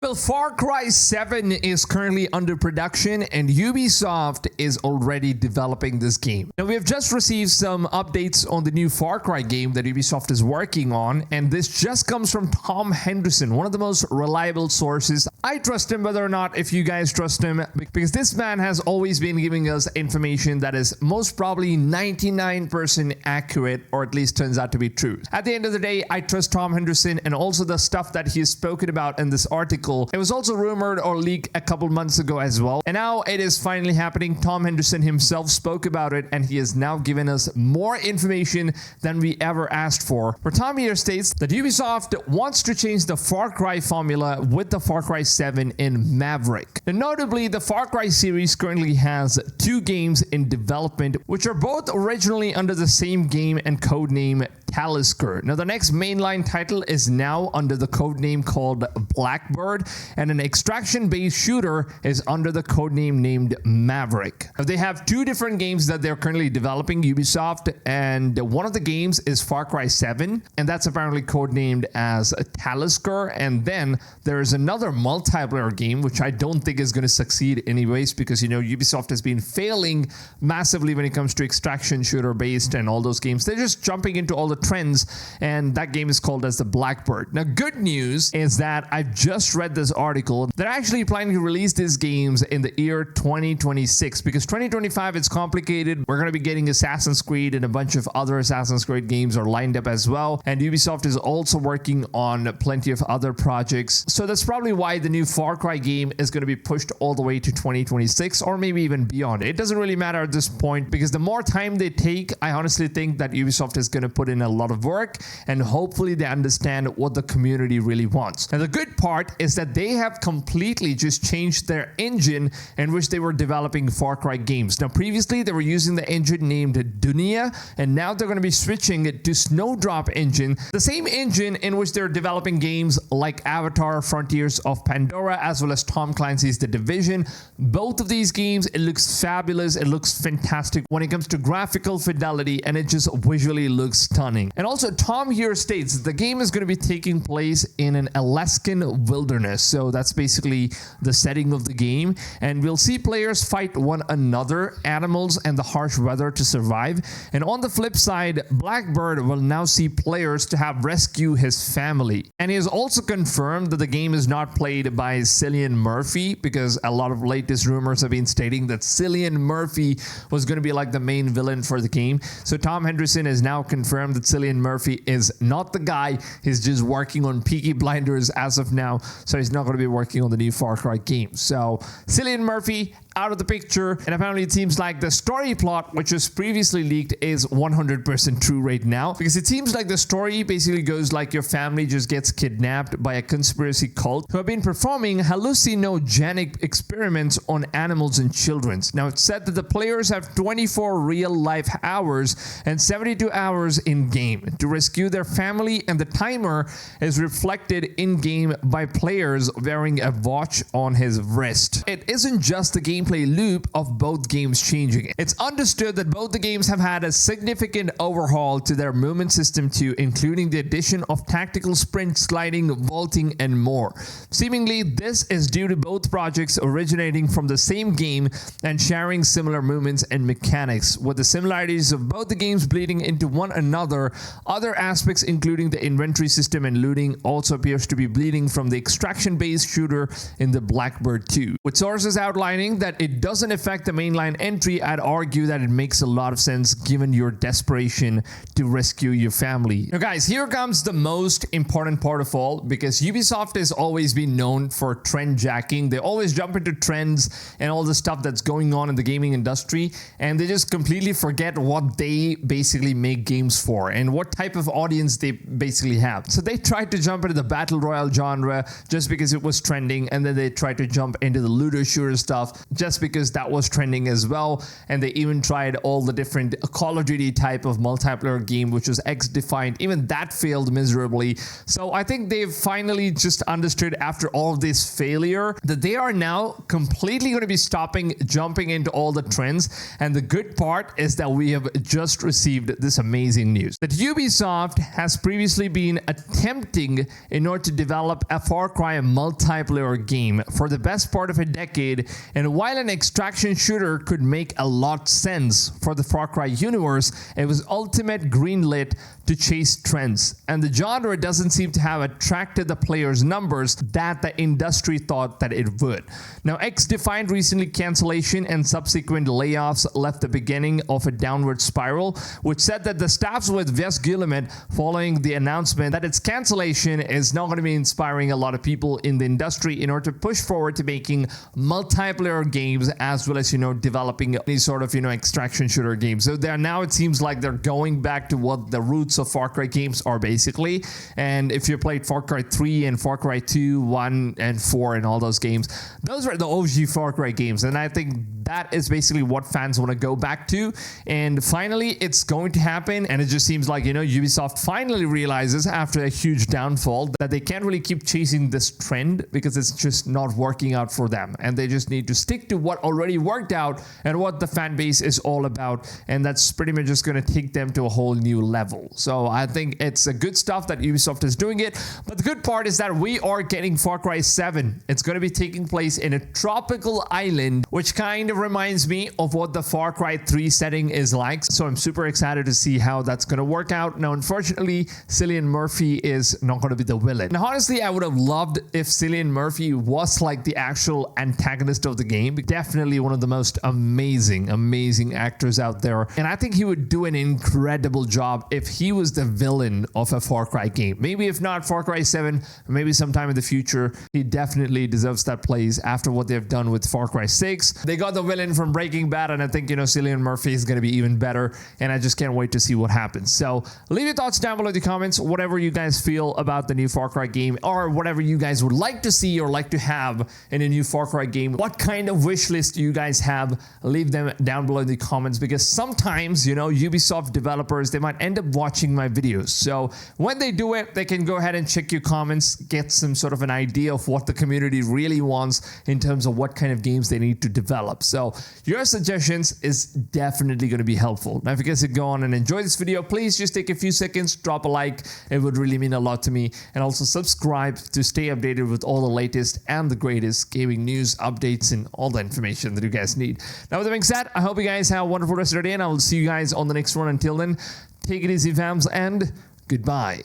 Well, Far Cry 7 is currently under production and Ubisoft is already developing this game. Now, we have just received some updates on the new Far Cry game that Ubisoft is working on, and this just comes from Tom Henderson, one of the most reliable sources. I trust him whether or not if you guys trust him, because this man has always been giving us information that is most probably 99% accurate, or at least turns out to be true. At the end of the day, I trust Tom Henderson and also the stuff that he has spoken about in this article. It was also rumored or leaked a couple months ago as well, and now it is finally happening. Tom Henderson himself spoke about it, and he has now given us more information than we ever asked for. Where Tom here states that Ubisoft wants to change the Far Cry formula with the Far Cry 7 in Maverick. And notably, the Far Cry series currently has 2 games in development, which are both originally under the same game and codename Talisker. Now, the next mainline title is now under the codename called Blackbird, and an extraction-based shooter is under the codename named Maverick. Now, they have 2 different games that they're currently developing, Ubisoft, and one of the games is Far Cry 7, and that's apparently codenamed as Talisker. And then there is another multiplayer game, which I don't think is going to succeed anyways, because, you know, Ubisoft has been failing massively when it comes to extraction shooter-based and all those games. They're just jumping into all the trends, and that game is called as the Blackbird. Now, good news is that I've just read this article. They're actually planning to release these games in the year 2026, because 2025 it's complicated. We're going to be getting Assassin's Creed, and a bunch of other Assassin's Creed games are lined up as well, and Ubisoft is also working on plenty of other projects. So that's probably why the new Far Cry game is going to be pushed all the way to 2026, or maybe even beyond. It doesn't really matter at this point, because the more time they take, I honestly think that Ubisoft is going to put in a lot of work, and hopefully they understand what the community really wants. Now, the good part is that they have completely just changed their engine in which they were developing Far Cry games. Now, previously they were using the engine named Dunia, and now they're going to be switching it to Snowdrop engine, the same engine in which they're developing games like Avatar: Frontiers of Pandora, as well as Tom Clancy's The Division. Both of these games, it looks fabulous, it looks fantastic when it comes to graphical fidelity, and it just visually looks stunning. And also, Tom here states the game is going to be taking place in an Alaskan wilderness, so that's basically the setting of the game, and we'll see players fight one another, animals, and the harsh weather to survive. And on the flip side, Blackbird will now see players to have rescue his family. And he has also confirmed that the game is not played by Cillian Murphy, because a lot of latest rumors have been stating that Cillian Murphy was going to be like the main villain for the game. So Tom Henderson has now confirmed that Cillian Murphy is not the guy. He's just working on Peaky Blinders as of now, so he's not going to be working on the new Far Cry game. So Cillian Murphy out of the picture, and apparently it seems like the story plot, which was previously leaked, is 100% true right now, because it seems like the story basically goes like your family just gets kidnapped by a conspiracy cult who have been performing hallucinogenic experiments on animals and children. Now, it's said that the players have 24 real-life hours and 72 hours in-game to rescue their family, and the timer is reflected in-game by players wearing a watch on his wrist. It isn't just the gameplay loop of both games changing. It's understood that both the games have had a significant overhaul to their movement system too, including the addition of tactical sprint, sliding, vaulting, and more. Seemingly, this is due to both projects originating from the same game and sharing similar movements and mechanics, with the similarities of both the games bleeding into one another. Other aspects, including the inventory system and looting, also appears to be bleeding from the extraction-based shooter in the Blackbird 2. With sources outlining that it doesn't affect the mainline entry, I'd argue that it makes a lot of sense given your desperation to rescue your family. Now guys, here comes the most important part of all, because Ubisoft has always been known for trend jacking. They always jump into trends and all the stuff that's going on in the gaming industry, and they just completely forget what they basically make games for and what type of audience they basically have. So they tried to jump into the battle royale genre just because it was trending, and then they tried to jump into the looter shooter stuff just because that was trending as well. And they even tried all the different Call of Duty type of multiplayer game, which was X-Defined. Even that failed miserably. So I think they've finally just understood after all of this failure that they are now completely going to be stopping jumping into all the trends. And the good part is that we have just received this amazing news that Ubisoft has previously been attempting in order to develop a Far Cry multiplayer game for the best part of a decade. And while an extraction shooter could make a lot sense for the Far Cry universe, it was ultimate greenlit to chase trends. And the genre doesn't seem to have attracted the players' numbers that the industry thought that it would. Now, X-Defined recently cancellation and subsequent layoffs left the beginning of a downward spiral, which said that the staffs with Wes Guillemot following the announcement that its cancellation is not going to be inspiring a lot of people in the industry in order to push forward to making multiplayer games as well as, developing any sort of, extraction shooter games. So now it seems like they're going back to what the roots of Far Cry games are basically. And if you played Far Cry 3 and Far Cry 2, 1 and 4 and all those games, those were the OG Far Cry games. And I think that is basically what fans want to go back to. And finally, it's going to happen. And it just seems like, Ubisoft finally realizes after a huge downfall that they can't really keep chasing this trend because it's just not working out for them. And they just need to stick to what already worked out and what the fan base is all about. And that's pretty much just going to take them to a whole new level. So I think it's a good stuff that Ubisoft is doing it. But the good part is that we are getting Far Cry 7. It's going to be taking place in a tropical island, which kind of reminds me of what the Far Cry 3 setting is like. So I'm super excited to see how that's going to work out. Now, unfortunately, Cillian Murphy is not going to be the villain. And honestly, I would have loved if Cillian Murphy was like the actual antagonist of the game. Definitely one of the most amazing actors out there. And I think he would do an incredible job if he was the villain of a Far Cry game. Maybe if not Far Cry 7, maybe sometime in the future. He definitely deserves that place after what they've done with Far Cry 6. They got the villain from Breaking Bad, and I think, Cillian Murphy is going to be even better. And I just can't wait to see what happens. So leave your thoughts down below in the comments, whatever you guys feel about the new Far Cry game, or whatever you guys would like to see or like to have in a new Far Cry game. What kind of wish list do you guys have? Leave them down below in the comments, because sometimes, Ubisoft developers, they might end up watching my videos. So when they do it, they can go ahead and check your comments, get some sort of an idea of what the community really wants in terms of what kind of games they need to develop. So your suggestions is definitely going to be helpful. Now, if you guys could go on and enjoy this video, please just take a few seconds, drop a like. It would really mean a lot to me. And also subscribe to stay updated with all the latest and the greatest gaming news, updates, and all the information that you guys need. Now, with that being said, I hope you guys have a wonderful rest of your day, and I will see you guys on the next one. Until then, take it easy, fams, and goodbye.